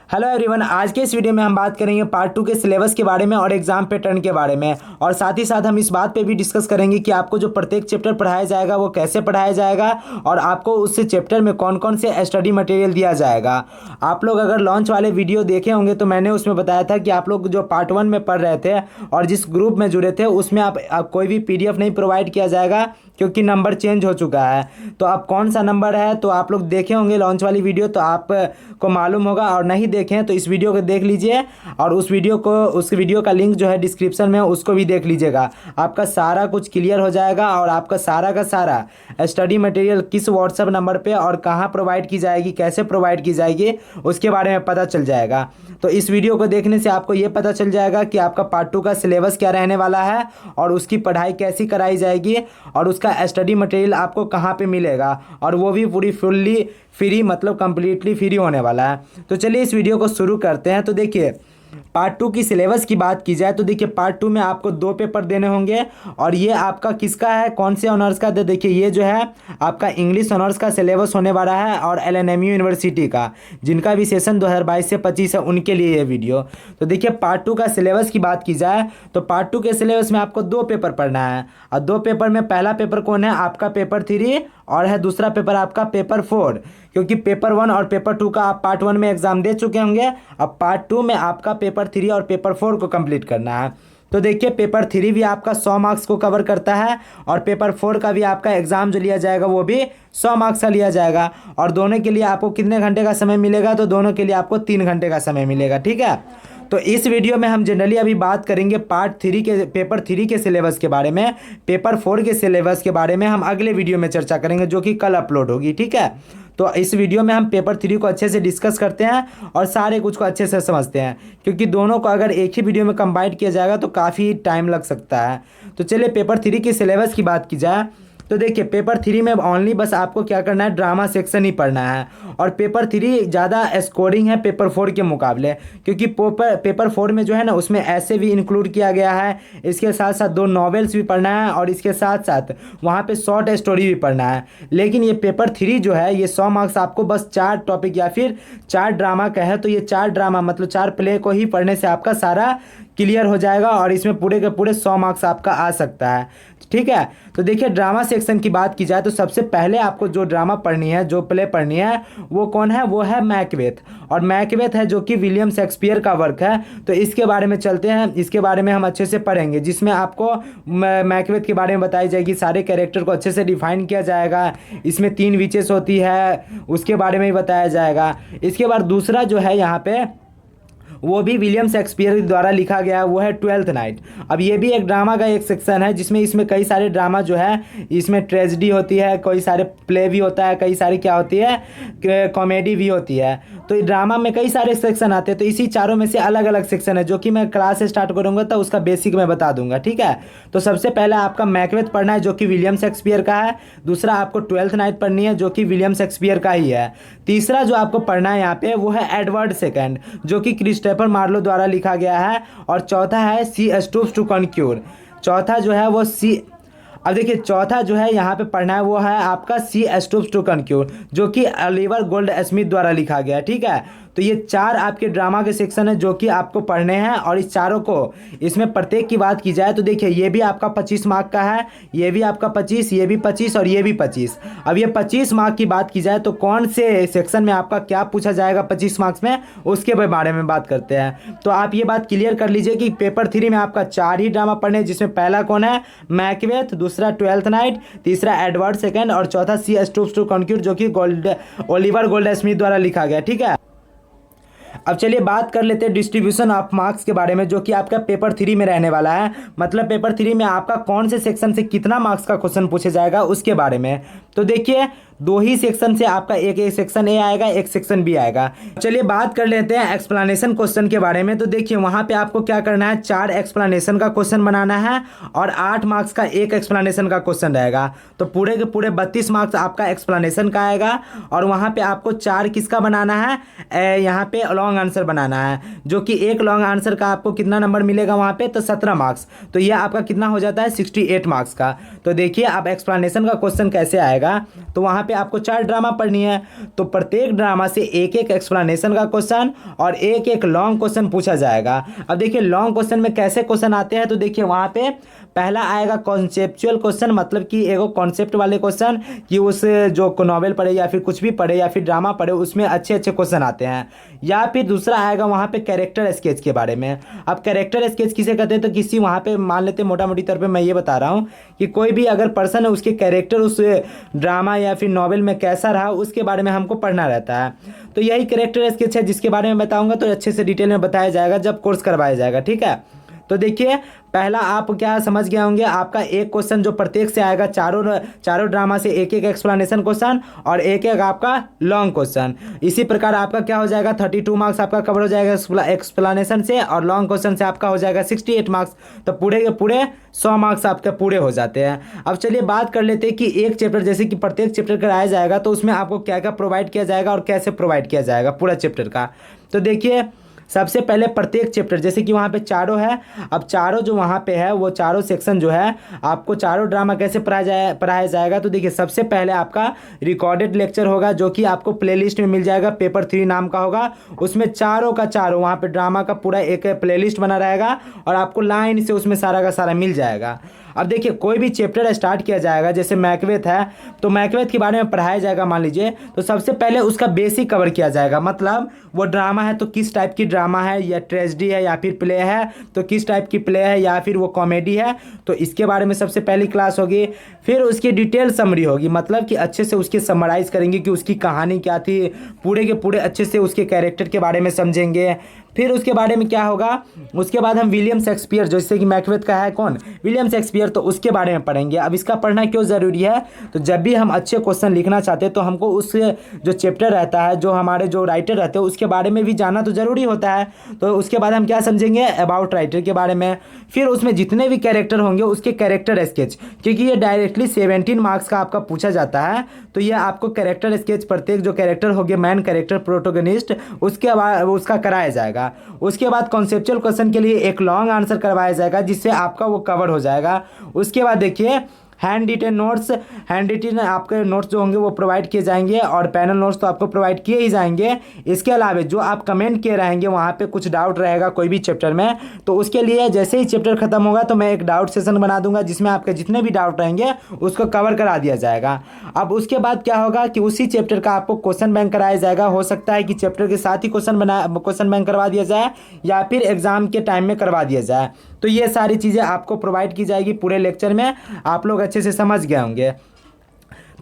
Hello everyone, आज के इस वीडियो में हम बात करेंगे पार्ट 2 के सिलेबस के बारे में और एग्जाम पैटर्न के बारे में। और साथ ही साथ हम इस बात पे भी डिस्कस करेंगे कि आपको जो प्रत्येक चैप्टर पढ़ाया जाएगा वो कैसे पढ़ाया जाएगा और आपको उस चैप्टर में कौन कौन से स्टडी मटेरियल दिया जाएगा। आप लोग अगर लॉन्च वाले वीडियो देखे होंगे तो मैंने उसमें बताया था कि आप लोग जो पार्ट 1 में पढ़ रहे थे और जिस ग्रुप में जुड़े थे उसमें आप कोई भी PDF नहीं प्रोवाइड किया जाएगा क्योंकि नंबर चेंज हो चुका है। तो अब कौन सा नंबर है तो आप लोग देखे होंगे लॉन्च वाली वीडियो तो आपको मालूम होगा, और नहीं देखें तो इस वीडियो को देख लीजिए और उस वीडियो का लिंक जो है डिस्क्रिप्शन में उसको भी देख लीजिएगा। आपका सारा कुछ क्लियर हो जाएगा और आपका सारा का सारा स्टडी मटेरियल किस व्हाट्सएप नंबर पे और कहाँ प्रोवाइड की जाएगी, कैसे प्रोवाइड की जाएगी, उसके बारे में पता चल जाएगा। तो इस वीडियो को देखने से आपको ये पता चल जाएगा कि आपका पार्ट 2 का सिलेबस क्या रहने वाला है और उसकी पढ़ाई कैसी कराई जाएगी और उसका स्टडी मटेरियल आपको कहाँ पे मिलेगा, और वो भी पूरी फुल्ली फ्री, मतलब कंप्लीटली फ्री होने वाला है। तो चलिए इस वीडियो को शुरू करते हैं। तो देखिए पार्ट 2 की सिलेबस की बात की जाए तो देखिए पार्ट 2 में आपको 2 पेपर देने होंगे और ये आपका किसका है, कौन से ऑनर्स का। तो देखिए ये जो है आपका इंग्लिश ऑनर्स का सिलेबस होने वाला है और LNMU यूनिवर्सिटी का, जिनका भी सेशन 2022 से 25 है उनके लिए ये वीडियो। तो देखिए पार्ट 2 का सिलेबस की बात की जाए तो पार्ट 2 के सिलेबस में आपको 2 पेपर पढ़ना है और 2 पेपर में पहला पेपर कौन है, आपका पेपर 3 और है दूसरा पेपर आपका पेपर 4। क्योंकि पेपर 1 और पेपर 2 का आप पार्ट 1 में एग्जाम दे चुके होंगे, अब पार्ट 2 में आपका पेपर 3 और पेपर 4 को कंप्लीट करना है। तो देखिए पेपर 3 भी आपका 100 मार्क्स को कवर करता है और पेपर 4 का भी आपका एग्जाम जो लिया जाएगा वो भी 100 मार्क्स का लिया जाएगा। और दोनों के लिए आपको कितने घंटे का समय मिलेगा, तो दोनों के लिए आपको 3 घंटे का समय मिलेगा। ठीक है, तो इस वीडियो में हम जनरली अभी बात करेंगे पार्ट 3 के पेपर 3 के सिलेबस के बारे में। पेपर 4 के सिलेबस के बारे में हम अगले वीडियो में चर्चा करेंगे जो कि कल अपलोड होगी। ठीक है, तो इस वीडियो में हम पेपर 3 को अच्छे से डिस्कस करते हैं और सारे कुछ को अच्छे से समझते हैं, क्योंकि दोनों को अगर एक ही वीडियो में कंबाइन किया जाएगा तो काफ़ी टाइम लग सकता है। तो चलिए पेपर 3 की सिलेबस की बात की जाए तो देखिए पेपर 3 में ओनली बस आपको क्या करना है, ड्रामा सेक्शन ही पढ़ना है। और पेपर 3 ज़्यादा स्कोरिंग है पेपर 4 के मुकाबले, क्योंकि पेपर 4 में जो है ना उसमें ऐसे भी इंक्लूड किया गया है, इसके साथ साथ 2 नॉवेल्स भी पढ़ना है और इसके साथ साथ वहाँ पे शॉर्ट स्टोरी भी पढ़ना है। लेकिन ये पेपर 3 जो है ये 100 मार्क्स आपको बस 4 टॉपिक या फिर 4 ड्रामा का है, तो ये 4 ड्रामा मतलब 4 प्ले को ही पढ़ने से आपका सारा क्लियर हो जाएगा और इसमें पूरे के पूरे 100 मार्क्स आपका आ सकता है। ठीक है, तो देखिए ड्रामा सेक्शन की बात की जाए तो सबसे पहले आपको जो ड्रामा पढ़नी है, जो प्ले पढ़नी है वो कौन है, वो है मैकबेथ। और मैकबेथ है जो कि विलियम शेक्सपियर का वर्क है। तो इसके बारे में चलते हैं, इसके बारे में हम अच्छे से पढ़ेंगे, जिसमें आपको मैकबेथ के बारे में बताई जाएगी, सारे कैरेक्टर को अच्छे से डिफाइन किया जाएगा। इसमें 3 विचेस होती है उसके बारे में ही बताया जाएगा। इसके बाद दूसरा जो है यहाँ पे वो भी विलियम शेक्सपियर द्वारा लिखा गया, वो है 12th नाइट। अब ये भी एक ड्रामा का एक सेक्शन है जिसमें इसमें कई सारे ड्रामा जो है, इसमें ट्रेजेडी होती है, कई सारे प्ले भी होता है, कई सारी क्या होती है, कॉमेडी भी होती है। तो ड्रामा में कई सारे सेक्शन आते हैं, तो इसी चारों में से अलग अलग सेक्शन है जो कि मैं क्लास स्टार्ट करूँगा तो उसका बेसिक मैं बता दूंगा। ठीक है, तो सबसे पहले आपका मैकबेथ पढ़ना है जो कि विलियम शेक्सपियर का है। दूसरा आपको 12th नाइट पढ़नी है जो कि विलियम शेक्सपियर का ही है। तीसरा जो आपको पढ़ना है यहाँ पे वो है एडवर्ड सेकंड जो कि क्रिस्टोफर मार्लो द्वारा लिखा गया है। और चौथा है सी स्टूप्स टू कॉन्क्यूर। चौथा जो है वो अब देखिए चौथा जो है यहाँ पे पढ़ना है वो है आपका सी स्टूप्स टू कॉन्क्यूर जो कि ओलिवर गोल्ड स्मिथ द्वारा लिखा गया है। ठीक है, तो ये 4 आपके ड्रामा के सेक्शन है जो कि आपको पढ़ने हैं। और इस चारों को, इसमें प्रत्येक की बात की जाए तो देखिए ये भी आपका 25 मार्क का है, ये भी आपका 25, ये भी 25 और ये भी 25। अब ये 25 मार्क की बात की जाए तो कौन से सेक्शन में आपका क्या पूछा जाएगा 25 मार्क्स में, उसके बारे में बात करते हैं। तो आप ये बात क्लियर कर लीजिए कि पेपर 3 में आपका 4 ही ड्रामा पढ़ने, जिसमें पहला कौन है, मैकबेथ, दूसरा 12th नाइट, तीसरा एडवर्ड सेकंड और चौथा सी स्टूप्स टू कॉन्क्यूर जो कि ओलिवर गोल्ड स्मिथ द्वारा लिखा गया। ठीक है, अब चलिए बात कर लेते हैं डिस्ट्रीब्यूशन ऑफ मार्क्स के बारे में जो कि आपका पेपर 3 में रहने वाला है। मतलब पेपर 3 में आपका कौन से सेक्शन से कितना मार्क्स का क्वेश्चन पूछा जाएगा उसके बारे में। तो देखिए 2 ही सेक्शन से आपका एक सेक्शन ए आएगा, एक सेक्शन बी आएगा। चलिए बात कर लेते हैं एक्सप्लेनेशन क्वेश्चन के बारे में। तो देखिए वहाँ पे आपको क्या करना है, 4 एक्सप्लेनेशन का क्वेश्चन बनाना है और 8 मार्क्स का एक एक्सप्लेनेशन का क्वेश्चन रहेगा। तो पूरे के पूरे 32 मार्क्स आपका एक्सप्लेनेशन का आएगा। और वहाँ पे आपको 4 किसका बनाना है, यहाँ पे लॉन्ग आंसर बनाना है, जो कि एक लॉन्ग आंसर का आपको कितना नंबर मिलेगा वहाँ पे, तो 17 मार्क्स। तो ये आपका कितना हो जाता है, 68 मार्क्स का। तो देखिए अब एक्सप्लेनेशन का क्वेश्चन कैसे आएगा। जाएगा, तो वहाँ पे आपको 4 ड्रामा पढ़नी है। तो प्रत्येक ड्रामा से एक एक एक्सप्लेनेशन का क्वेश्चन और एक एक लॉन्ग क्वेश्चन पूछा जाएगा। अब देखिए लॉन्ग क्वेश्चन में कैसे क्वेश्चन आते हैं, तो देखिए वहाँ पे पहला आएगा कॉन्सेप्चुअल क्वेश्चन, मतलब कि एगो कॉन्सेप्ट वाले क्वेश्चन, कि उस जो नॉवेल पढ़े या फिर कुछ भी पढ़े या फिर ड्रामा पढ़े उसमें अच्छे अच्छे क्वेश्चन आते हैं। या फिर दूसरा आएगा वहाँ पे कैरेक्टर स्केच के बारे में। अब कैरेक्टर स्केच किसे कहते हैं, तो किसी वहाँ पे मान लेते हैं मोटा मोटी तौर पे मैं ये बता रहा हूँ कि कोई भी अगर पर्सन है उसके कैरेक्टर उस ड्रामा या फिर नॉवेल में कैसा रहा उसके बारे में हमको पढ़ना रहता है। तो यही कैरेक्टर स्केच है जिसके बारे में बताऊँगा, तो अच्छे से डिटेल में बताया जाएगा जब कोर्स करवाया जाएगा, ठीक है। तो देखिए पहला आप क्या समझ गए होंगे, आपका एक क्वेश्चन जो प्रत्येक से आएगा, चारों ड्रामा से एक एक एक्सप्लेनेशन क्वेश्चन और एक एक आपका लॉन्ग क्वेश्चन। इसी प्रकार आपका क्या हो जाएगा, 32 मार्क्स आपका कवर हो जाएगा एक्सप्लेनेशन से, और लॉन्ग क्वेश्चन से आपका हो जाएगा 68 मार्क्स। तो पूरे के पूरे 100 मार्क्स आपके पूरे हो जाते हैं। अब चलिए बात कर लेते हैं कि एक चैप्टर जैसे कि प्रत्येक चैप्टर कराया जाएगा तो उसमें आपको क्या क्या प्रोवाइड किया जाएगा और कैसे प्रोवाइड किया जाएगा पूरा चैप्टर का। तो देखिए सबसे पहले प्रत्येक चैप्टर जैसे कि वहाँ पे चारों है, अब चारों जो वहाँ पे है वो चारों सेक्शन जो है आपको चारों ड्रामा कैसे पढ़ाया जाएगा। तो देखिए सबसे पहले आपका रिकॉर्डेड लेक्चर होगा जो कि आपको प्लेलिस्ट में मिल जाएगा, पेपर 3 नाम का होगा। उसमें चारों का चारों वहाँ पे ड्रामा का पूरा एक प्लेलिस्ट बना रहेगा और आपको लाइन से उसमें सारा का सारा मिल जाएगा। अब देखिए कोई भी चैप्टर स्टार्ट किया जाएगा, जैसे मैकबेथ है तो मैकबेथ के बारे में पढ़ाया जाएगा मान लीजिए, तो सबसे पहले उसका बेसिक कवर किया जाएगा, मतलब वो ड्रामा है तो किस टाइप की ड्रामा है, या ट्रेजेडी है या फिर प्ले है तो किस टाइप की प्ले है, या फिर वो कॉमेडी है तो इसके बारे में सबसे पहली क्लास होगी। फिर उसकी डिटेल समरी होगी, मतलब कि अच्छे से उसकी समराइज़ करेंगे कि उसकी कहानी क्या थी, पूरे के पूरे अच्छे से उसके कैरेक्टर के बारे में समझेंगे। फिर उसके बारे में क्या होगा, उसके बाद हम विलियम शेक्सपियर, जैसे कि मैकबेथ का है कौन, विलियम शेक्सपियर, तो उसके बारे में पढ़ेंगे। अब इसका पढ़ना क्यों ज़रूरी है, तो जब भी हम अच्छे क्वेश्चन लिखना चाहते हैं तो हमको उस जो चैप्टर रहता है, जो हमारे जो राइटर रहते हैं उसके बारे में भी जानना तो ज़रूरी होता है। तो उसके बाद हम क्या समझेंगे, अबाउट राइटर के बारे में। फिर उसमें जितने भी कैरेक्टर होंगे उसके कैरेक्टर स्केच, क्योंकि ये डायरेक्टली 17 मार्क्स का आपका पूछा जाता है, तो ये आपको कैरेक्टर स्केच प्रत्येक जो कैरेक्टर हो गए मैन कैरेक्टर प्रोटोगनिस्ट उसके बाद उसका कराया जाएगा। उसके बाद कॉन्सेप्चुअल क्वेश्चन के लिए एक लॉन्ग आंसर करवाया जाएगा जिससे आपका वो कवर हो जाएगा। उसके बाद देखिए hand retain notes, hand retain आपके नोट्स जो होंगे वो प्रोवाइड किए जाएंगे और पैनल नोट्स तो आपको प्रोवाइड किए ही जाएंगे। इसके अलावा जो आप कमेंट किए रहेंगे वहाँ पे कुछ डाउट रहेगा कोई भी चैप्टर में, तो उसके लिए जैसे ही चैप्टर खत्म होगा तो मैं एक डाउट सेशन बना दूंगा जिसमें आपके जितने भी डाउट रहेंगे उसको कवर करा दिया जाएगा। अब उसके बाद क्या होगा कि उसी चैप्टर का आपको क्वेश्चन बैंक कराया जाएगा। हो सकता है कि चैप्टर के साथ ही क्वेश्चन बैंक करवा दिया जाए या फिर एग्जाम के टाइम में करवा दिया जाए। तो ये सारी चीज़ें आपको प्रोवाइड की जाएगी पूरे लेक्चर में, आप लोग अच्छे से समझ गए होंगे।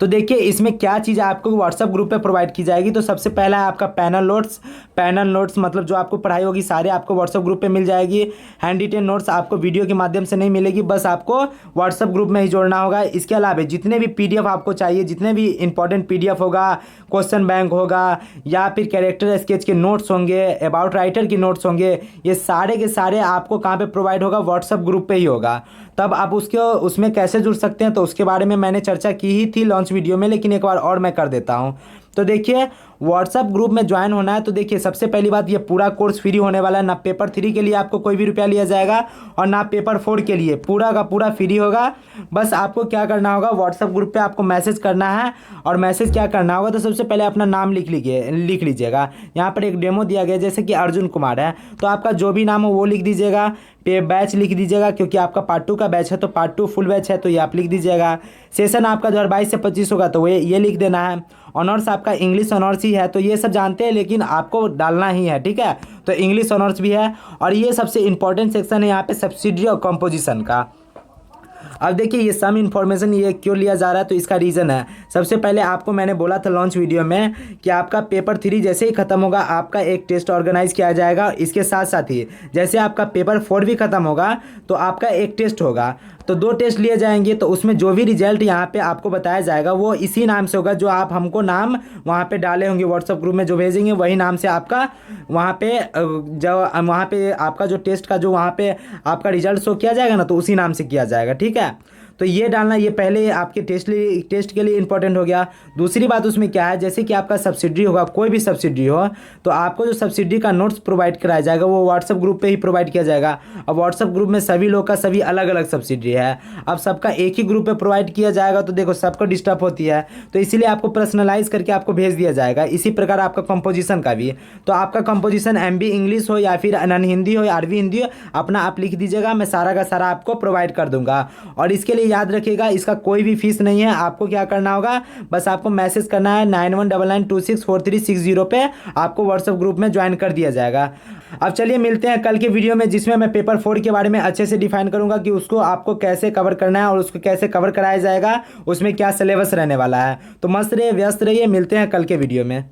तो देखिए इसमें क्या चीज़ आपको व्हाट्सएप ग्रुप पे प्रोवाइड की जाएगी। तो सबसे पहला है आपका पैनल नोट्स, पैनल नोट्स मतलब जो आपको पढ़ाई होगी सारे आपको व्हाट्सएप ग्रुप पे मिल जाएगी। हैंड रिटेन नोट्स आपको वीडियो के माध्यम से नहीं मिलेगी, बस आपको व्हाट्सएप ग्रुप में ही जोड़ना होगा। इसके अलावा जितने भी PDF आपको चाहिए, जितने भी इंपॉर्टेंट PDF होगा, क्वेश्चन बैंक होगा या फिर कैरेक्टर स्केच के नोट्स होंगे, अबाउट राइटर के नोट्स होंगे, ये सारे के सारे आपको कहाँ पे प्रोवाइड होगा, व्हाट्सएप ग्रुप पे ही होगा। तब आप उसमें कैसे जुड़ सकते हैं तो उसके बारे में मैंने चर्चा की ही थी लॉन्च वीडियो में, लेकिन एक बार और मैं कर देता हूँ। तो देखिए व्हाट्सएप ग्रुप में ज्वाइन होना है तो देखिए सबसे पहली बात ये पूरा कोर्स फ्री होने वाला है, ना पेपर 3 के लिए आपको कोई भी रुपया लिया जाएगा और ना पेपर 4 के लिए, पूरा का पूरा फ्री होगा। बस आपको क्या करना होगा, व्हाट्सएप ग्रुप पे आपको मैसेज करना है और मैसेज क्या करना होगा तो सबसे पहले अपना नाम लिख लीजिएगा। यहाँ पर एक डेमो दिया गया जैसे कि अर्जुन कुमार है तो आपका जो भी नाम हो वो लिख दीजिएगा, पे बैच लिख दीजिएगा क्योंकि आपका पार्ट 2 का बैच है तो पार्ट 2 फुल बैच है तो ये आप लिख दीजिएगा। सेशन आपका 2022 से 25 होगा तो ये लिख देना है। ऑनर्स आपका इंग्लिश ऑनर्स ही है तो ये सब जानते हैं लेकिन आपको डालना ही है, ठीक है। तो इंग्लिश ऑनर्स भी है और ये सबसे इंपॉर्टेंट सेक्शन है यहाँ पे सब्सिडी और कंपोजिशन का। अब देखिए ये सम इन्फॉर्मेशन ये क्यों लिया जा रहा है तो इसका रीज़न है, सबसे पहले आपको मैंने बोला था लॉन्च वीडियो में कि आपका पेपर 3 जैसे ही ख़त्म होगा आपका एक टेस्ट ऑर्गेनाइज किया जाएगा। इसके साथ साथ ही जैसे आपका पेपर 4 भी ख़त्म होगा तो आपका एक टेस्ट होगा, तो 2 टेस्ट लिए जाएंगे। तो उसमें जो भी रिजल्ट यहाँ पे आपको बताया जाएगा वो इसी नाम से होगा जो आप हमको नाम वहाँ पे डाले होंगे व्हाट्सएप ग्रुप में जो भेजेंगे वही नाम से आपका वहाँ पे आपका जो टेस्ट का जो वहाँ पे आपका रिजल्ट शो किया जाएगा ना तो उसी नाम से किया जाएगा, ठीक है। तो ये डालना, ये पहले आपके टेस्ट के लिए इंपॉर्टेंट हो गया। दूसरी बात उसमें क्या है, जैसे कि आपका सब्सिडी होगा, कोई भी सब्सिडी हो, तो आपको जो सब्सिडी का नोट्स प्रोवाइड कराया जाएगा वो व्हाट्सएप ग्रुप पे ही प्रोवाइड किया जाएगा। अब व्हाट्सएप ग्रुप में सभी लोग का सभी अलग अलग सब्सिडी है, अब सबका एक ही ग्रुप पे प्रोवाइड किया जाएगा तो देखो सबको डिस्टर्ब होती है, तो इसीलिए आपको पर्सनलाइज करके आपको भेज दिया जाएगा। इसी प्रकार आपका कंपोजिशन का भी, तो आपका कंपोजिशन एमबी इंग्लिश हो या फिर अनन हिंदी हो या अरबी हिंदी हो, अपना आप लिख दीजिएगा, मैं सारा का सारा आपको प्रोवाइड कर दूंगा। और इसके लिए याद रखिएगा इसका कोई भी फीस नहीं है। आपको क्या करना होगा, बस आपको मैसेज करना है 9199264360 पे, आपको व्हाट्सएप ग्रुप में ज्वाइन कर दिया जाएगा। अब चलिए मिलते हैं कल के वीडियो में, जिसमें मैं पेपर 4 के बारे में अच्छे से डिफाइन करूंगा कि उसको आपको कैसे कवर करना है और उसको कैसे कवर कराया जाएगा, उसमें क्या सिलेबस रहने वाला है। तो मस्त रहिए, व्यस्त रहिए, मिलते हैं कल के वीडियो में।